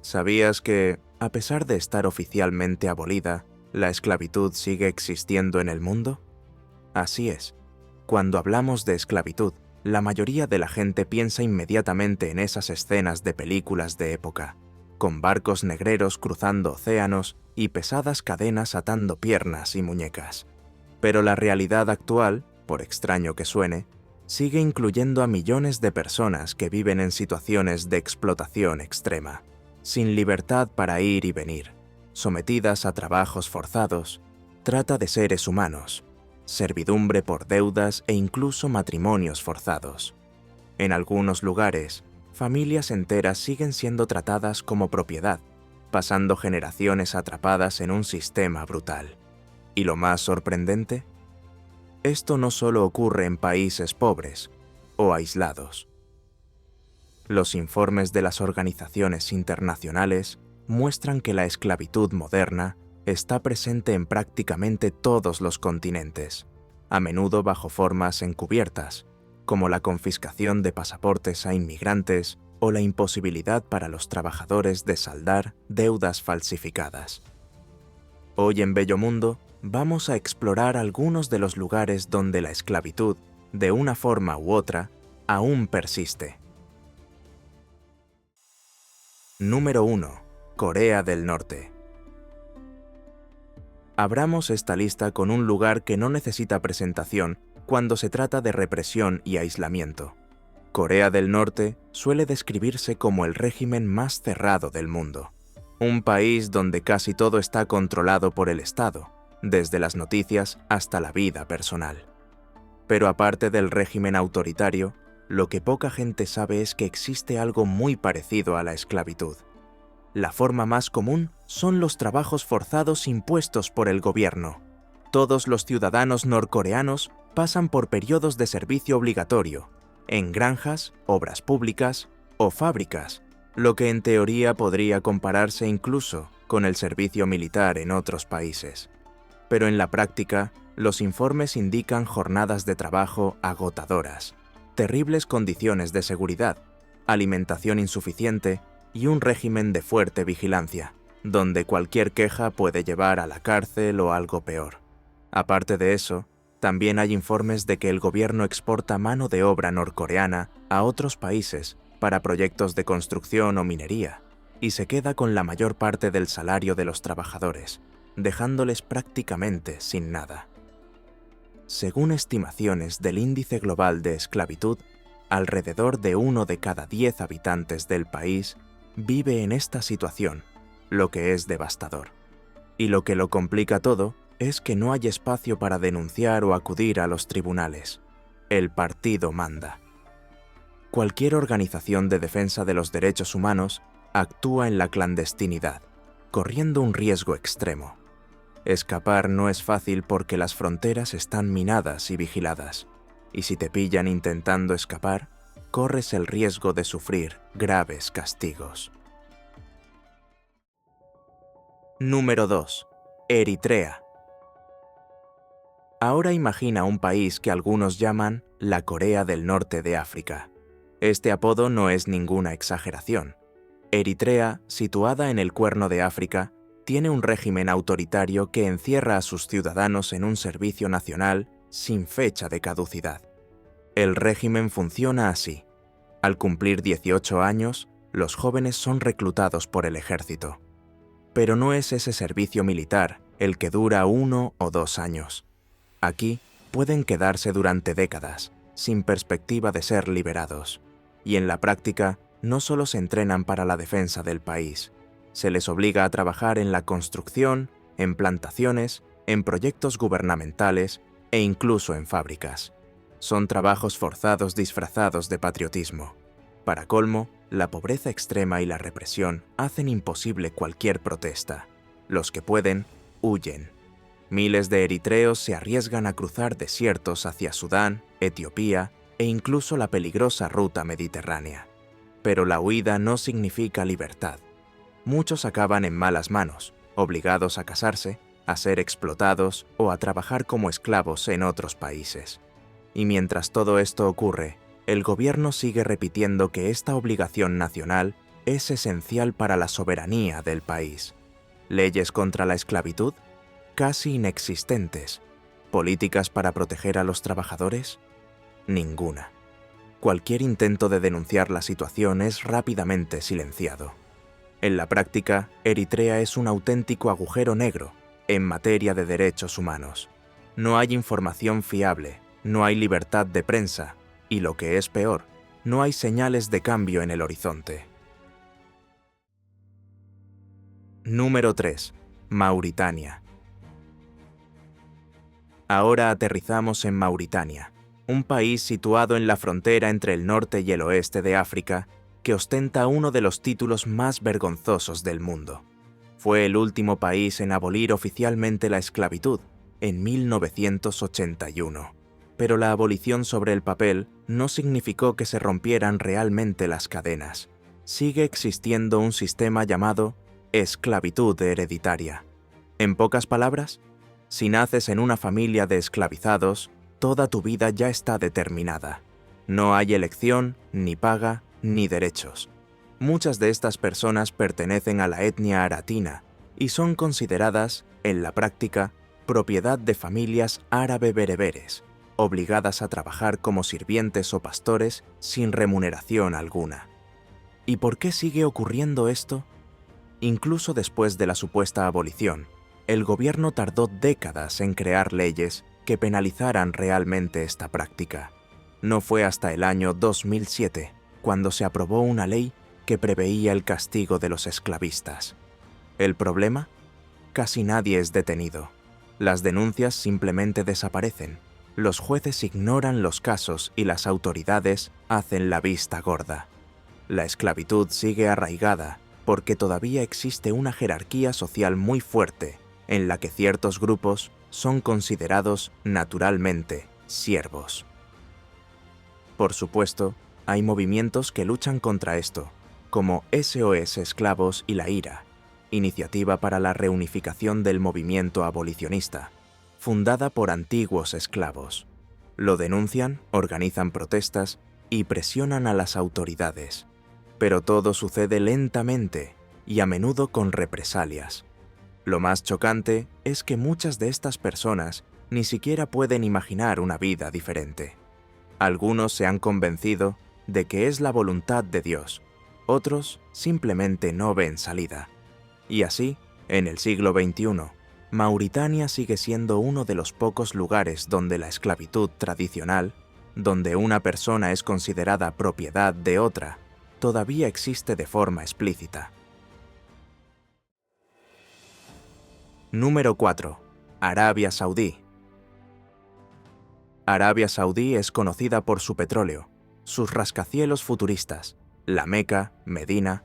¿Sabías que, a pesar de estar oficialmente abolida, la esclavitud sigue existiendo en el mundo? Así es. Cuando hablamos de esclavitud, la mayoría de la gente piensa inmediatamente en esas escenas de películas de época, con barcos negreros cruzando océanos y pesadas cadenas atando piernas y muñecas. Pero la realidad actual, por extraño que suene, sigue incluyendo a millones de personas que viven en situaciones de explotación extrema, sin libertad para ir y venir, sometidas a trabajos forzados, trata de seres humanos, servidumbre por deudas e incluso matrimonios forzados. En algunos lugares, familias enteras siguen siendo tratadas como propiedad, pasando generaciones atrapadas en un sistema brutal. ¿Y lo más sorprendente? Esto no solo ocurre en países pobres o aislados. Los informes de las organizaciones internacionales muestran que la esclavitud moderna está presente en prácticamente todos los continentes, a menudo bajo formas encubiertas, como la confiscación de pasaportes a inmigrantes o la imposibilidad para los trabajadores de saldar deudas falsificadas. Hoy en Bello Mundo vamos a explorar algunos de los lugares donde la esclavitud, de una forma u otra, aún persiste. Número 1. Corea del Norte. Abramos esta lista con un lugar que no necesita presentación cuando se trata de represión y aislamiento. Corea del Norte suele describirse como el régimen más cerrado del mundo. Un país donde casi todo está controlado por el Estado, desde las noticias hasta la vida personal. Pero aparte del régimen autoritario, lo que poca gente sabe es que existe algo muy parecido a la esclavitud. La forma más común son los trabajos forzados impuestos por el gobierno. Todos los ciudadanos norcoreanos pasan por periodos de servicio obligatorio, en granjas, obras públicas o fábricas, lo que en teoría podría compararse incluso con el servicio militar en otros países. Pero en la práctica, los informes indican jornadas de trabajo agotadoras, terribles condiciones de seguridad, alimentación insuficiente y un régimen de fuerte vigilancia, donde cualquier queja puede llevar a la cárcel o algo peor. Aparte de eso, también hay informes de que el gobierno exporta mano de obra norcoreana a otros países para proyectos de construcción o minería, y se queda con la mayor parte del salario de los trabajadores, dejándoles prácticamente sin nada. Según estimaciones del Índice Global de Esclavitud, alrededor de 1 de cada 10 habitantes del país vive en esta situación, lo que es devastador. Y lo que lo complica todo es que no hay espacio para denunciar o acudir a los tribunales. El partido manda. Cualquier organización de defensa de los derechos humanos actúa en la clandestinidad, corriendo un riesgo extremo. Escapar no es fácil porque las fronteras están minadas y vigiladas, y si te pillan intentando escapar, corres el riesgo de sufrir graves castigos. Número 2. Eritrea. Ahora imagina un país que algunos llaman la Corea del Norte de África. Este apodo no es ninguna exageración. Eritrea, situada en el Cuerno de África, tiene un régimen autoritario que encierra a sus ciudadanos en un servicio nacional sin fecha de caducidad. El régimen funciona así. Al cumplir 18 años, los jóvenes son reclutados por el ejército. Pero no es ese servicio militar el que dura 1 o 2 años. Aquí pueden quedarse durante décadas, sin perspectiva de ser liberados. Y en la práctica, no solo se entrenan para la defensa del país, se les obliga a trabajar en la construcción, en plantaciones, en proyectos gubernamentales e incluso en fábricas. Son trabajos forzados disfrazados de patriotismo. Para colmo, la pobreza extrema y la represión hacen imposible cualquier protesta. Los que pueden, huyen. Miles de eritreos se arriesgan a cruzar desiertos hacia Sudán, Etiopía e incluso la peligrosa ruta mediterránea. Pero la huida no significa libertad. Muchos acaban en malas manos, obligados a casarse, a ser explotados o a trabajar como esclavos en otros países. Y mientras todo esto ocurre, el gobierno sigue repitiendo que esta obligación nacional es esencial para la soberanía del país. Leyes contra la esclavitud, casi inexistentes. ¿Políticas para proteger a los trabajadores? Ninguna. Cualquier intento de denunciar la situación es rápidamente silenciado. En la práctica, Eritrea es un auténtico agujero negro en materia de derechos humanos. No hay información fiable, no hay libertad de prensa y, lo que es peor, no hay señales de cambio en el horizonte. Número 3. Mauritania. Ahora aterrizamos en Mauritania, un país situado en la frontera entre el norte y el oeste de África, que ostenta uno de los títulos más vergonzosos del mundo. Fue el último país en abolir oficialmente la esclavitud, en 1981. Pero la abolición sobre el papel no significó que se rompieran realmente las cadenas. Sigue existiendo un sistema llamado esclavitud hereditaria. En pocas palabras, si naces en una familia de esclavizados, toda tu vida ya está determinada. No hay elección, ni paga, ni derechos. Muchas de estas personas pertenecen a la etnia aratina y son consideradas, en la práctica, propiedad de familias árabe-bereberes, obligadas a trabajar como sirvientes o pastores sin remuneración alguna. ¿Y por qué sigue ocurriendo esto? Incluso después de la supuesta abolición, el gobierno tardó décadas en crear leyes que penalizaran realmente esta práctica. No fue hasta el año 2007 cuando se aprobó una ley que preveía el castigo de los esclavistas. ¿El problema? Casi nadie es detenido. Las denuncias simplemente desaparecen. Los jueces ignoran los casos y las autoridades hacen la vista gorda. La esclavitud sigue arraigada porque todavía existe una jerarquía social muy fuerte en la que ciertos grupos son considerados naturalmente siervos. Por supuesto, hay movimientos que luchan contra esto, como SOS Esclavos y la IRA, Iniciativa para la Reunificación del Movimiento Abolicionista, fundada por antiguos esclavos. Lo denuncian, organizan protestas y presionan a las autoridades. Pero todo sucede lentamente y a menudo con represalias. Lo más chocante es que muchas de estas personas ni siquiera pueden imaginar una vida diferente. Algunos se han convencido de que es la voluntad de Dios, otros simplemente no ven salida. Y así, en el siglo XXI, Mauritania sigue siendo uno de los pocos lugares donde la esclavitud tradicional, donde una persona es considerada propiedad de otra, todavía existe de forma explícita. Número 4. Arabia Saudí. Arabia Saudí es conocida por su petróleo, sus rascacielos futuristas, la Meca, Medina,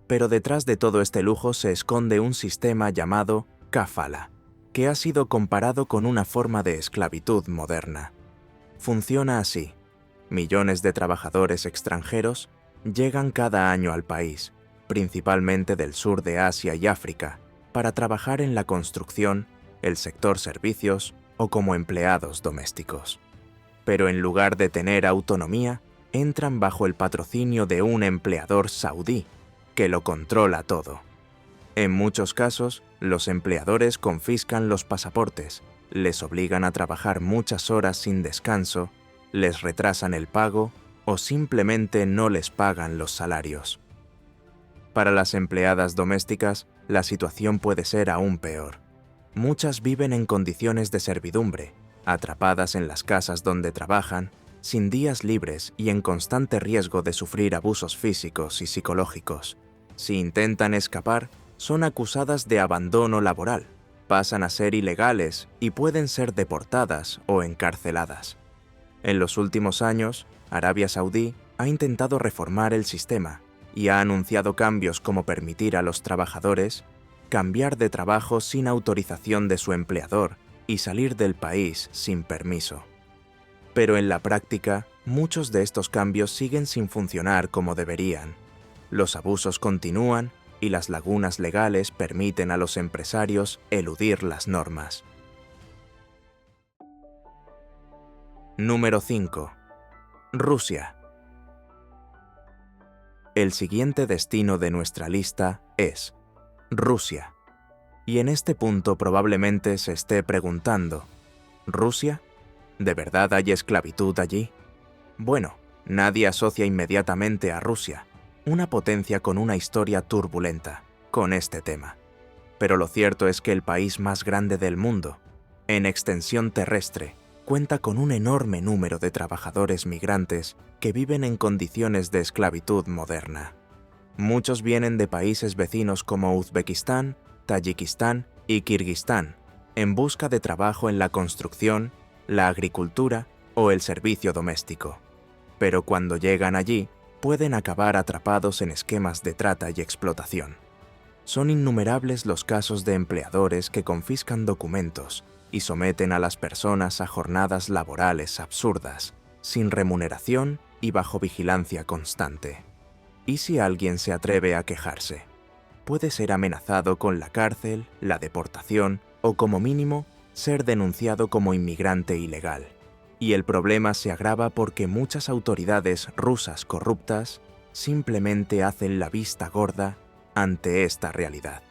pero detrás de todo este lujo se esconde un sistema llamado kafala, que ha sido comparado con una forma de esclavitud moderna. Funciona así. Millones de trabajadores extranjeros llegan cada año al país, principalmente del sur de Asia y África, para trabajar en la construcción, el sector servicios o como empleados domésticos. Pero en lugar de tener autonomía, entran bajo el patrocinio de un empleador saudí, que lo controla todo. En muchos casos, los empleadores confiscan los pasaportes, les obligan a trabajar muchas horas sin descanso, les retrasan el pago o simplemente no les pagan los salarios. Para las empleadas domésticas, la situación puede ser aún peor. Muchas viven en condiciones de servidumbre, atrapadas en las casas donde trabajan, sin días libres y en constante riesgo de sufrir abusos físicos y psicológicos. Si intentan escapar, son acusadas de abandono laboral, pasan a ser ilegales y pueden ser deportadas o encarceladas. En los últimos años, Arabia Saudí ha intentado reformar el sistema y ha anunciado cambios como permitir a los trabajadores cambiar de trabajo sin autorización de su empleador y salir del país sin permiso. Pero en la práctica, muchos de estos cambios siguen sin funcionar como deberían. Los abusos continúan y las lagunas legales permiten a los empresarios eludir las normas. Número 5. Rusia. El siguiente destino de nuestra lista es Rusia. Y en este punto probablemente se esté preguntando, ¿Rusia? ¿De verdad hay esclavitud allí? Bueno, nadie asocia inmediatamente a Rusia, una potencia con una historia turbulenta, con este tema. Pero lo cierto es que el país más grande del mundo, en extensión terrestre, cuenta con un enorme número de trabajadores migrantes que viven en condiciones de esclavitud moderna. Muchos vienen de países vecinos como Uzbekistán, Tayikistán y Kirguistán, en busca de trabajo en la construcción, la agricultura o el servicio doméstico. Pero cuando llegan allí, pueden acabar atrapados en esquemas de trata y explotación. Son innumerables los casos de empleadores que confiscan documentos y someten a las personas a jornadas laborales absurdas, sin remuneración y bajo vigilancia constante. ¿Y si alguien se atreve a quejarse? Puede ser amenazado con la cárcel, la deportación o, como mínimo, ser denunciado como inmigrante ilegal. Y el problema se agrava porque muchas autoridades rusas corruptas simplemente hacen la vista gorda ante esta realidad,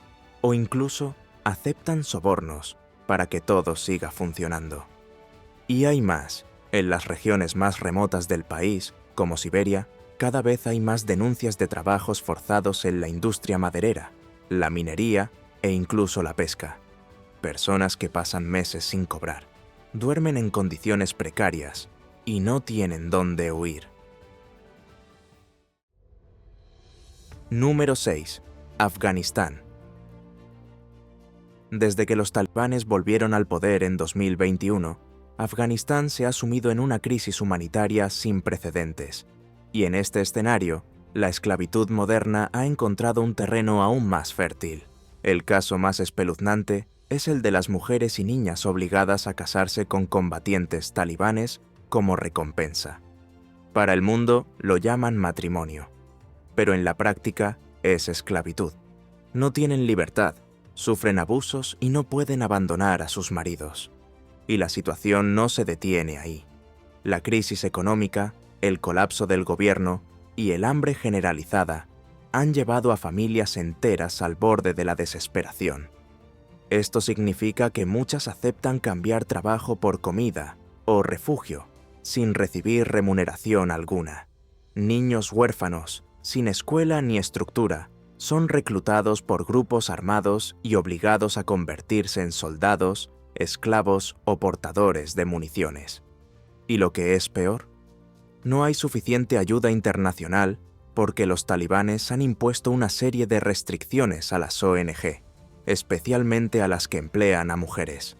o incluso aceptan sobornos para que todo siga funcionando. Y hay más. En las regiones más remotas del país, como Siberia, cada vez hay más denuncias de trabajos forzados en la industria maderera, la minería e incluso la pesca. Personas que pasan meses sin cobrar, duermen en condiciones precarias y no tienen dónde huir. Número 6. Afganistán. Desde que los talibanes volvieron al poder en 2021, Afganistán se ha sumido en una crisis humanitaria sin precedentes. Y en este escenario, la esclavitud moderna ha encontrado un terreno aún más fértil. El caso más espeluznante es el de las mujeres y niñas obligadas a casarse con combatientes talibanes como recompensa. Para el mundo lo llaman matrimonio, pero en la práctica es esclavitud. No tienen libertad, sufren abusos y no pueden abandonar a sus maridos. Y la situación no se detiene ahí. La crisis económica, el colapso del gobierno y el hambre generalizada han llevado a familias enteras al borde de la desesperación. Esto significa que muchas aceptan cambiar trabajo por comida o refugio, sin recibir remuneración alguna. Niños huérfanos, sin escuela ni estructura, son reclutados por grupos armados y obligados a convertirse en soldados, esclavos o portadores de municiones. Y lo que es peor, no hay suficiente ayuda internacional porque los talibanes han impuesto una serie de restricciones a las ONG, especialmente a las que emplean a mujeres.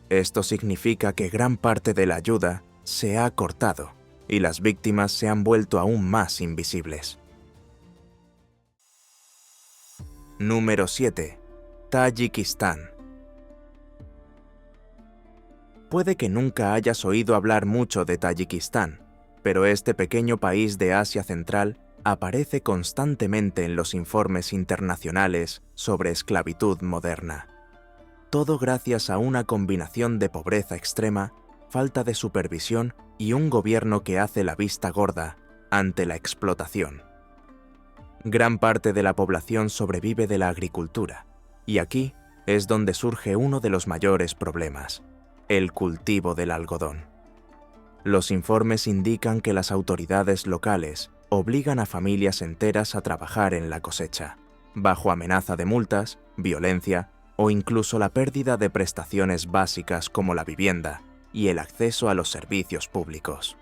Esto significa que gran parte de la ayuda se ha cortado y las víctimas se han vuelto aún más invisibles. Número 7. Tayikistán. Puede que nunca hayas oído hablar mucho de Tayikistán, pero este pequeño país de Asia Central aparece constantemente en los informes internacionales sobre esclavitud moderna. Todo gracias a una combinación de pobreza extrema, falta de supervisión y un gobierno que hace la vista gorda ante la explotación. Gran parte de la población sobrevive de la agricultura, y aquí es donde surge uno de los mayores problemas: el cultivo del algodón. Los informes indican que las autoridades locales obligan a familias enteras a trabajar en la cosecha, bajo amenaza de multas, violencia o incluso la pérdida de prestaciones básicas como la vivienda y el acceso a los servicios públicos.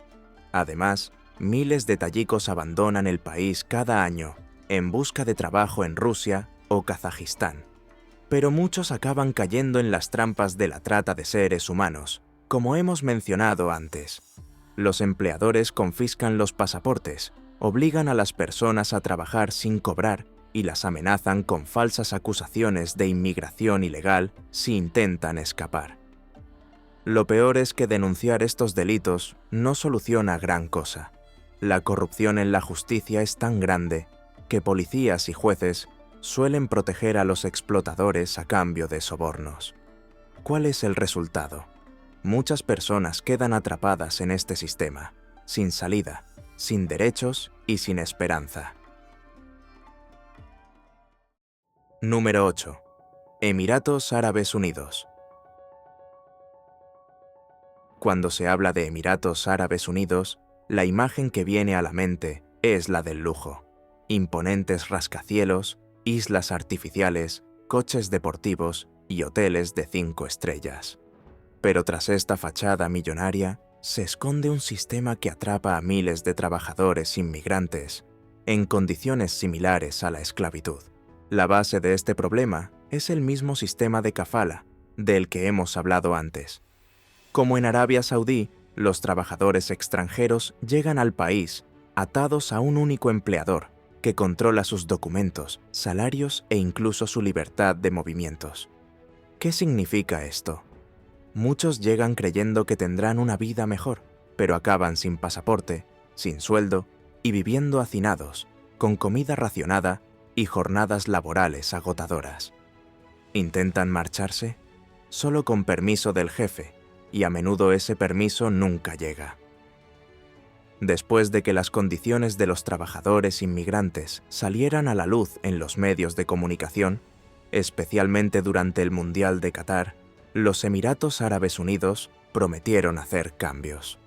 Además, miles de tayikos abandonan el país cada año en busca de trabajo en Rusia o Kazajistán. Pero muchos acaban cayendo en las trampas de la trata de seres humanos, como hemos mencionado antes. Los empleadores confiscan los pasaportes, obligan a las personas a trabajar sin cobrar y las amenazan con falsas acusaciones de inmigración ilegal si intentan escapar. Lo peor es que denunciar estos delitos no soluciona gran cosa. La corrupción en la justicia es tan grande que policías y jueces suelen proteger a los explotadores a cambio de sobornos. ¿Cuál es el resultado? Muchas personas quedan atrapadas en este sistema, sin salida, sin derechos y sin esperanza. Número 8. Emiratos Árabes Unidos. Cuando se habla de Emiratos Árabes Unidos, la imagen que viene a la mente es la del lujo. Imponentes rascacielos, islas artificiales, coches deportivos y hoteles de 5 estrellas. Pero tras esta fachada millonaria, se esconde un sistema que atrapa a miles de trabajadores inmigrantes en condiciones similares a la esclavitud. La base de este problema es el mismo sistema de kafala del que hemos hablado antes. Como en Arabia Saudí, los trabajadores extranjeros llegan al país atados a un único empleador que controla sus documentos, salarios e incluso su libertad de movimientos. ¿Qué significa esto? Muchos llegan creyendo que tendrán una vida mejor, pero acaban sin pasaporte, sin sueldo y viviendo hacinados, con comida racionada y jornadas laborales agotadoras. ¿Intentan marcharse? Solo con permiso del jefe, y a menudo ese permiso nunca llega. Después de que las condiciones de los trabajadores inmigrantes salieran a la luz en los medios de comunicación, especialmente durante el Mundial de Qatar, los Emiratos Árabes Unidos prometieron hacer cambios.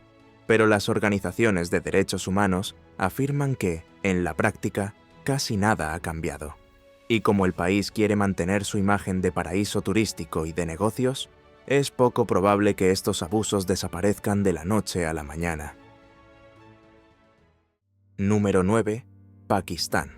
Pero las organizaciones de derechos humanos afirman que, en la práctica, casi nada ha cambiado. Y como el país quiere mantener su imagen de paraíso turístico y de negocios, es poco probable que estos abusos desaparezcan de la noche a la mañana. Número 9. Pakistán.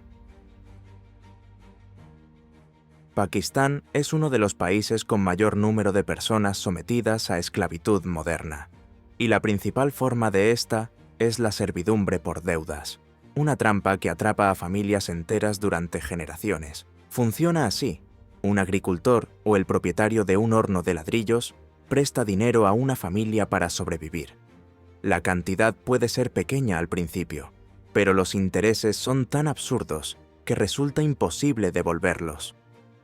Pakistán es uno de los países con mayor número de personas sometidas a esclavitud moderna, y la principal forma de esta es la servidumbre por deudas, una trampa que atrapa a familias enteras durante generaciones. Funciona así: un agricultor o el propietario de un horno de ladrillos presta dinero a una familia para sobrevivir. La cantidad puede ser pequeña al principio, pero los intereses son tan absurdos que resulta imposible devolverlos.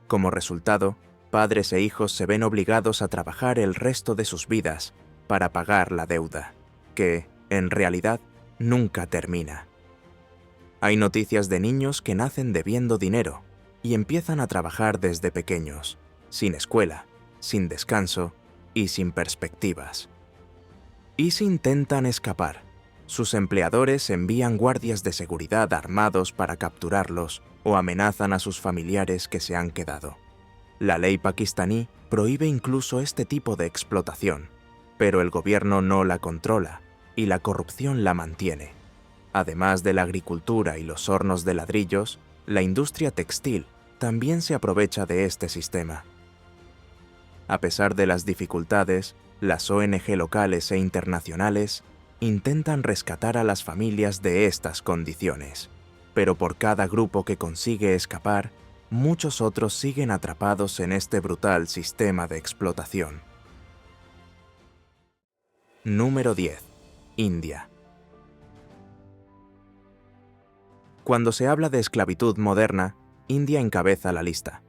Como resultado, padres e hijos se ven obligados a trabajar el resto de sus vidas para pagar la deuda, que, en realidad, nunca termina. Hay noticias de niños que nacen debiendo dinero y empiezan a trabajar desde pequeños, sin escuela, sin descanso y sin perspectivas. ¿Y si intentan escapar? Sus empleadores envían guardias de seguridad armados para capturarlos o amenazan a sus familiares que se han quedado. La ley pakistaní prohíbe incluso este tipo de explotación, pero el gobierno no la controla y la corrupción la mantiene. Además de la agricultura y los hornos de ladrillos, la industria textil también se aprovecha de este sistema. A pesar de las dificultades, las ONG locales e internacionales intentan rescatar a las familias de estas condiciones, pero por cada grupo que consigue escapar, muchos otros siguen atrapados en este brutal sistema de explotación. Número 10. India. Cuando se habla de esclavitud moderna, India encabeza la lista.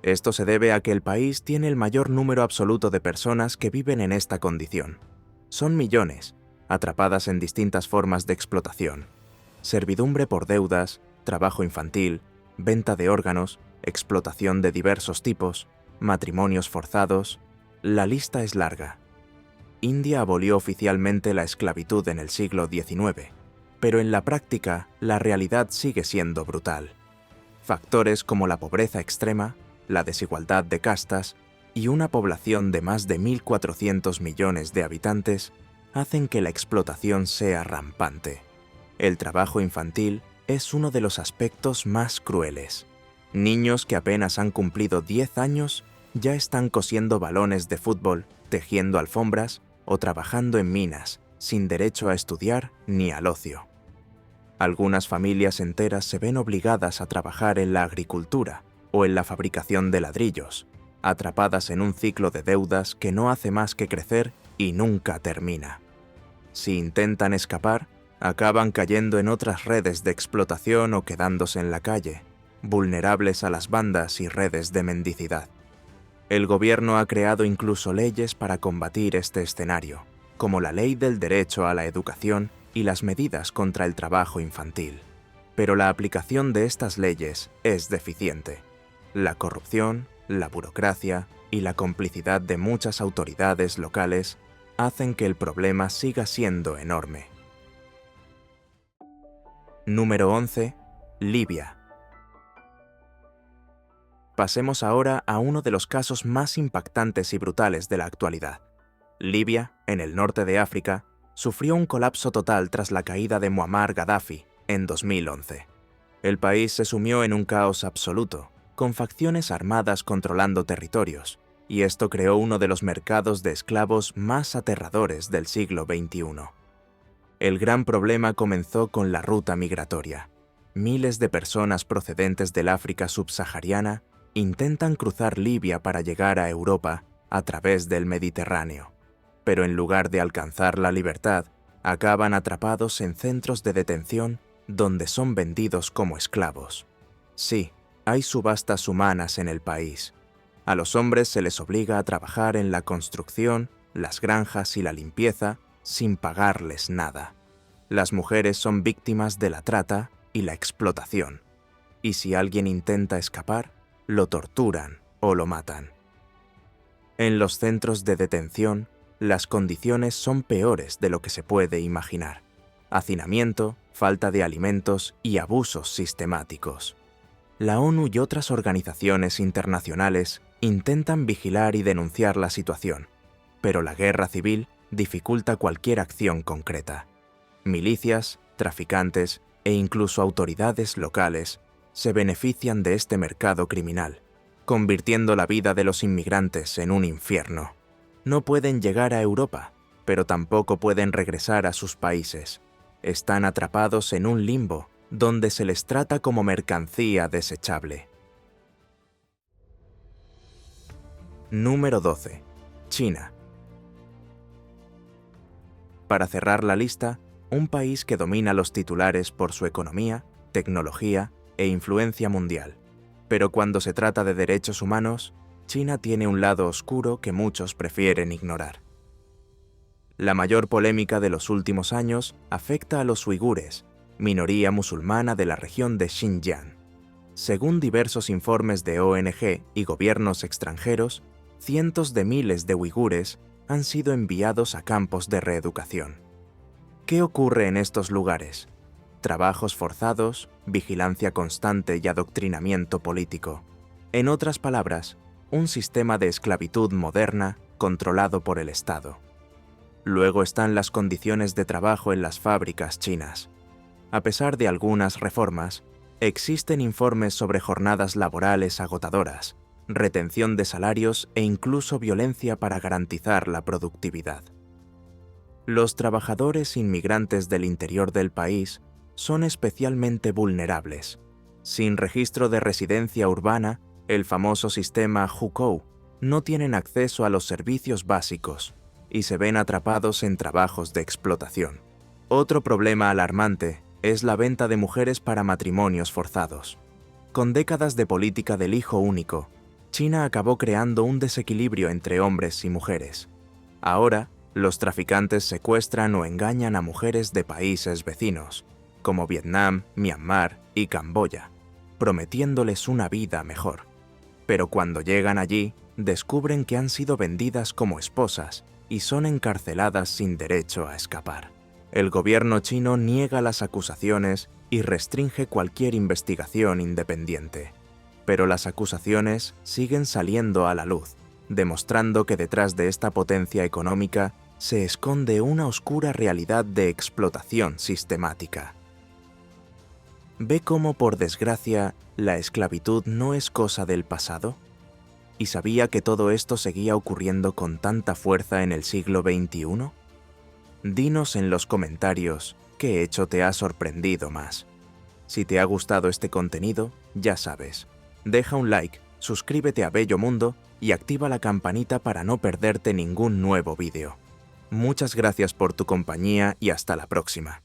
Esto se debe a que el país tiene el mayor número absoluto de personas que viven en esta condición. Son millones, atrapadas en distintas formas de explotación: servidumbre por deudas, trabajo infantil, venta de órganos, explotación de diversos tipos, matrimonios forzados. La lista es larga. India abolió oficialmente la esclavitud en el siglo XIX, pero en la práctica la realidad sigue siendo brutal. Factores como la pobreza extrema, la desigualdad de castas y una población de más de 1.400 millones de habitantes hacen que la explotación sea rampante. El trabajo infantil es uno de los aspectos más crueles. Niños que apenas han cumplido 10 años ya están cosiendo balones de fútbol, tejiendo alfombras o trabajando en minas, sin derecho a estudiar ni al ocio. Algunas familias enteras se ven obligadas a trabajar en la agricultura o en la fabricación de ladrillos, atrapadas en un ciclo de deudas que no hace más que crecer y nunca termina. Si intentan escapar, acaban cayendo en otras redes de explotación o quedándose en la calle, vulnerables a las bandas y redes de mendicidad. El gobierno ha creado incluso leyes para combatir este escenario, como la Ley del Derecho a la Educación y las medidas contra el trabajo infantil. Pero la aplicación de estas leyes es deficiente. La corrupción, la burocracia y la complicidad de muchas autoridades locales hacen que el problema siga siendo enorme. Número 11. Libia. Pasemos ahora a uno de los casos más impactantes y brutales de la actualidad. Libia, en el norte de África, sufrió un colapso total tras la caída de Muammar Gaddafi en 2011. El país se sumió en un caos absoluto, con facciones armadas controlando territorios, y esto creó uno de los mercados de esclavos más aterradores del siglo XXI. El gran problema comenzó con la ruta migratoria. Miles de personas procedentes del África subsahariana intentan cruzar Libia para llegar a Europa a través del Mediterráneo, pero en lugar de alcanzar la libertad, acaban atrapados en centros de detención donde son vendidos como esclavos. Sí, hay subastas humanas en el país. A los hombres se les obliga a trabajar en la construcción, las granjas y la limpieza sin pagarles nada. Las mujeres son víctimas de la trata y la explotación. Y si alguien intenta escapar, lo torturan o lo matan. En los centros de detención, las condiciones son peores de lo que se puede imaginar. Hacinamiento, falta de alimentos y abusos sistemáticos. La ONU y otras organizaciones internacionales intentan vigilar y denunciar la situación, pero la guerra civil dificulta cualquier acción concreta. Milicias, traficantes e incluso autoridades locales se benefician de este mercado criminal, convirtiendo la vida de los inmigrantes en un infierno. No pueden llegar a Europa, pero tampoco pueden regresar a sus países. Están atrapados en un limbo donde se les trata como mercancía desechable. Número 12. China. Para cerrar la lista, un país que domina los titulares por su economía, tecnología e influencia mundial. Pero cuando se trata de derechos humanos, China tiene un lado oscuro que muchos prefieren ignorar. La mayor polémica de los últimos años afecta a los uigures, minoría musulmana de la región de Xinjiang. Según diversos informes de ONG y gobiernos extranjeros, cientos de miles de uigures han sido enviados a campos de reeducación. ¿Qué ocurre en estos lugares? Trabajos forzados, vigilancia constante y adoctrinamiento político. En otras palabras, un sistema de esclavitud moderna controlado por el Estado. Luego están las condiciones de trabajo en las fábricas chinas. A pesar de algunas reformas, existen informes sobre jornadas laborales agotadoras, retención de salarios e incluso violencia para garantizar la productividad. Los trabajadores inmigrantes del interior del país son especialmente vulnerables. Sin registro de residencia urbana, el famoso sistema Hukou, no tienen acceso a los servicios básicos y se ven atrapados en trabajos de explotación. Otro problema alarmante es la venta de mujeres para matrimonios forzados. Con décadas de política del hijo único, China acabó creando un desequilibrio entre hombres y mujeres. Ahora, los traficantes secuestran o engañan a mujeres de países vecinos, como Vietnam, Myanmar y Camboya, prometiéndoles una vida mejor. Pero cuando llegan allí, descubren que han sido vendidas como esposas y son encarceladas sin derecho a escapar. El gobierno chino niega las acusaciones y restringe cualquier investigación independiente. Pero las acusaciones siguen saliendo a la luz, demostrando que detrás de esta potencia económica se esconde una oscura realidad de explotación sistemática. ¿Ve cómo, por desgracia, la esclavitud no es cosa del pasado? ¿Y sabía que todo esto seguía ocurriendo con tanta fuerza en el siglo XXI? Dinos en los comentarios qué hecho te ha sorprendido más. Si te ha gustado este contenido, ya sabes, deja un like, suscríbete a Bello Mundo y activa la campanita para no perderte ningún nuevo vídeo. Muchas gracias por tu compañía y hasta la próxima.